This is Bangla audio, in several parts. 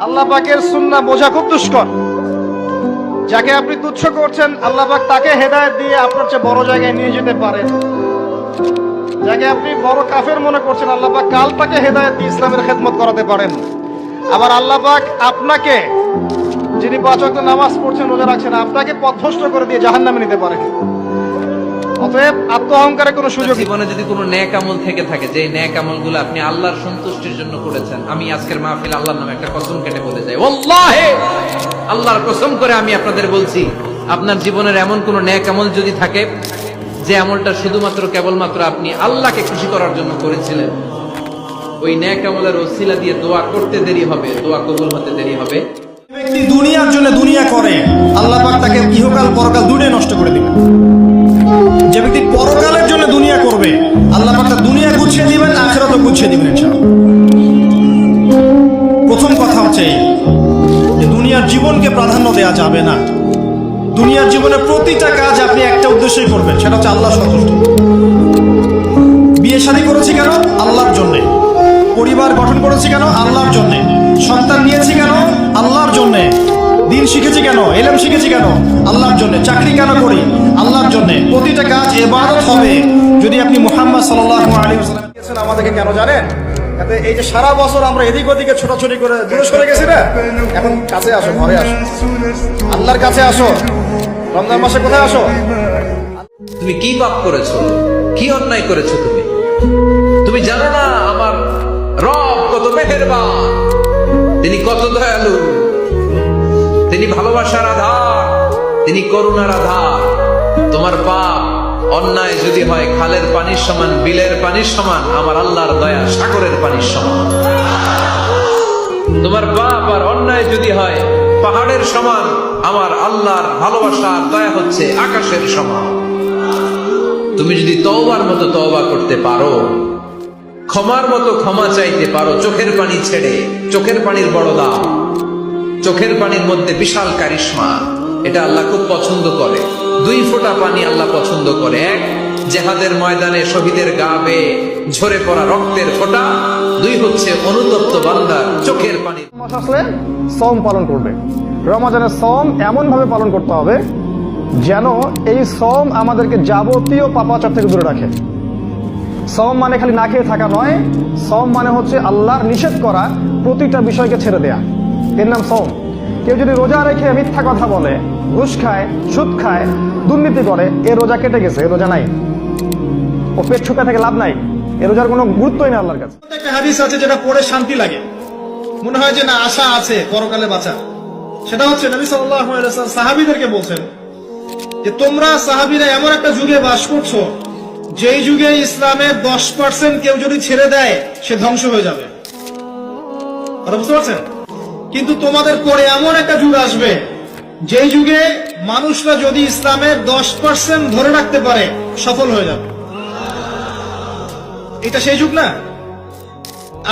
আল্লাহ পাকের সুন্নাহ বোঝা খুব দুষ্কর। যাকে আপনি তুচ্ছ করছেন, আল্লাহ পাক তাকে হেদায়েত দিয়ে আপনার চেয়ে বড় জায়গায় নিয়ে যেতে পারেন। যাকে আপনি বড় কাফের মনে করছেন, আল্লাহ পাক কাল তাকে হেদায়েত দিয়ে ইসলামের খেদমত করাতে পারেন। আবার আল্লাহ পাক আপনাকে, যিনি 5 ওয়াক্ত নামাজ পড়ছেন, রোজা রাখছেন, আপনাকে পথভ্রষ্ট করে দিয়ে জাহান্নামে নিতে পারেন। অতএব আত্ম অহংকারের কোনো সুযোগ নেই। জীবনে যদি কোনো নেক আমল থেকে থাকে, যে নেক আমলগুলো আপনি আল্লাহর সন্তুষ্টির জন্য করেছেন, আমি আজকের মাহফিল আল্লাহর নামে একটা কসম কেটে বলে যাই, ওয়াল্লাহি আল্লাহর কসম করে আমি আপনাদের বলছি, আপনার জীবনের এমন কোন নেক আমল যদি থাকে যে আমলটা শুধুমাত্র কেবলমাত্র আপনি আল্লাহকে খুশি করার জন্য করেছিলেন, ওই নেক আমলের ওসিলা দিয়ে দোয়া করতে দেরি হবে, দোয়া কবুল হতে দেরি হবে। ব্যক্তি দুনিয়ার জন্য দুনিয়া করে, আল্লাহ পাক তাকে ইহকাল পরকাল দুটোই নষ্ট করে দিবেন। যে ব্যক্তি পরকালের জন্য দুনিয়া করবে, আল্লাহ পাক তার দুনিয়া গুছিয়ে দিবেন, আখিরাতও গুছিয়ে দিবেন ইনশাআল্লাহ। প্রথম কথা হচ্ছে যে দুনিয়ার জীবনকে প্রাধান্য দেওয়া যাবে না। দুনিয়ার জীবনে প্রতিটা কাজ আপনি একটা উদ্দেশ্যই করবেন, সেটা হচ্ছে আল্লাহ সন্তুষ্ট। বিয়ে শাদী করেছি কেন? আল্লাহর জন্যে। পরিবার গঠন করেছি কেন? আল্লাহর জন্যে। সন্তান নিয়েছি কেন? আল্লাহর জন্যে। দিন শিখেছি কেন? ইলম শিখেছি কেন? আল্লাহর জন্যে। চাকরি কেন করি? আল্লাহর জন্যে। প্রতিটা কাজ ইবাদত হবে যদি আপনি মুহাম্মদ সাল্লাল্লাহু আলাইহি ওয়াসাল্লাম দিয়েছেন আমাদেরকে। কেন জানেন? এতে এই যে সারা বছর আমরা এদিক ওদিকে ছোটাছুটি করে দূরে সরে গেছি না, এখন কাছে আসো, ঘরে আসো, আল্লাহর কাছে আসো। রমজান মাসে কোথায় আসো? তুমি কি পাপ করেছো, কি অন্যায় করেছো? তুমি জানো না আমার রব কত মেহেরবান, তিনি কত দয়ালু, তিনি ভালোবাসার আধার, তিনি করুণার আধার। তোমার পাপ অন্যায় যদি হয় খালের পানির সমান, বিলের পানির সমান, আমার আল্লাহর দয়া সাগরের পানির সমান। তোমার পাপ আর অন্যায় যদি হয় পাহাড়ের সমান, আমার আল্লাহর ভালোবাসার দয়া হচ্ছে আকাশের সমান। তুমি যদি তওবার মতো তওবা করতে পারো, ক্ষমার মতো ক্ষমা চাইতে পারো, চোখের পানি ছেড়ে, চোখের পানির বড় দাম, চোখের পানির মধ্যে বিশাল কারিশমা, এটা আল্লাহ খুব পছন্দ করে। 2 ফোঁটা পানি আল্লাহ পছন্দ করে। এক, জেহাদের ময়দানে শহীদের গা বেয়ে ঝরে পড়া রক্তের ফোঁটা। 2 হচ্ছে অনুতপ্ত বান্দার চোখের পানি। মাস আসলে সওম পালন করবে। রমজানের সওম এমন ভাবে পালন করতে হবে যেন এই সওম আমাদেরকে যাবতীয় পাপাচার থেকে দূরে রাখে। সওম মানে খালি না খেয়ে থাকা নয়, সওম মানে হচ্ছে আল্লাহর নিষেধ করা প্রতিটা বিষয়কে ছেড়ে দেয়া, এর নাম সওম। কেউ যদি রোজা রেখে মিথ্যা কথা বলে, ঘুষ খায়, সুদ খায়, দুর্নীতি করে, এ রোজা কেটে গেছে, এ রোজা নাই, ও পেট ছুপে থেকে লাভ নাই, এ রোজার কোনো গুরুত্বই না আল্লাহর কাছে। একটা হাদিস আছে যেটা পড়ে শান্তি লাগে, মনে হয় যে না আশা আছে পরকালে বাঁচা। সেটা হচ্ছে নবী সাল্লাল্লাহু আলাইহি ওয়াসাল্লাম সাহাবীদেরকে বলছেন যে তোমরা সাহাবীরা এমন একটা যুগে বাস করছো যেই যুগে ইসলামের 10% কেউ যদি ছেড়ে দেয় সে ধ্বংস হয়ে যাবে। কথা বুঝতে পারছেন? কিন্তু তোমাদের পরে এমন একটা যুগ আসবে যেই যুগে মানুষরা যদি ইসলামের 10% ধরে রাখতে পারে সফল হয়ে যাবে। এটা সেই যুগ না?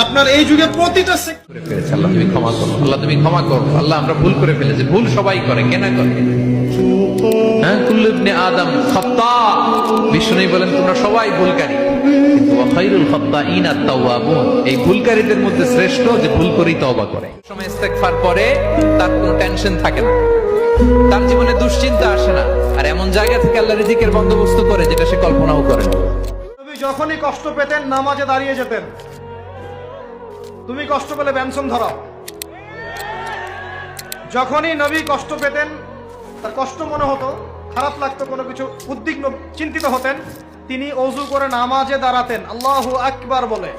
আপনার এই যুগে প্রতিটা আল্লাহ তুমি ক্ষমা করো, আল্লাহ তুমি ক্ষমা করো, আল্লাহ আমরা ভুল করে ফেলেছি। ভুল সবাই করে, কেনা করে, হ্যাঁ, কুল্লু ইবনে আদম খাত্তা। বিষ্ণু বলেন তোমরা সবাই ভুলকারী, কিন্তু ওয়া খায়রুল খাত্তাইনা আত-তাওয়াবুন, এই ভুলকারীদের মধ্যে শ্রেষ্ঠ যে ভুল করেই তওবা করে। সময় ইস্তেগফার করে তার কোনো টেনশন থাকে না, তার জীবনে দুশ্চিন্তা আসে না, আর এমন জায়গা থেকে আল্লাহ রিজিকের বন্দোবস্ত করে যেটা সে কল্পনাও করে না। নবী যখনই কষ্ট পেতেন নামাজে দাঁড়িয়ে যেতেন। তুমি কষ্ট পেলে ব্যঞ্জন ধরাও। যখনই নবী কষ্ট পেতেন, তার কষ্ট মনে হতো, খারাপ লাগতো, কোনো কিছু উদ্বিগ্ন চিন্তিত হতেন, তিনি ওযু করে নামাজে দাঁড়াতেন, আল্লাহু আকবার বলে।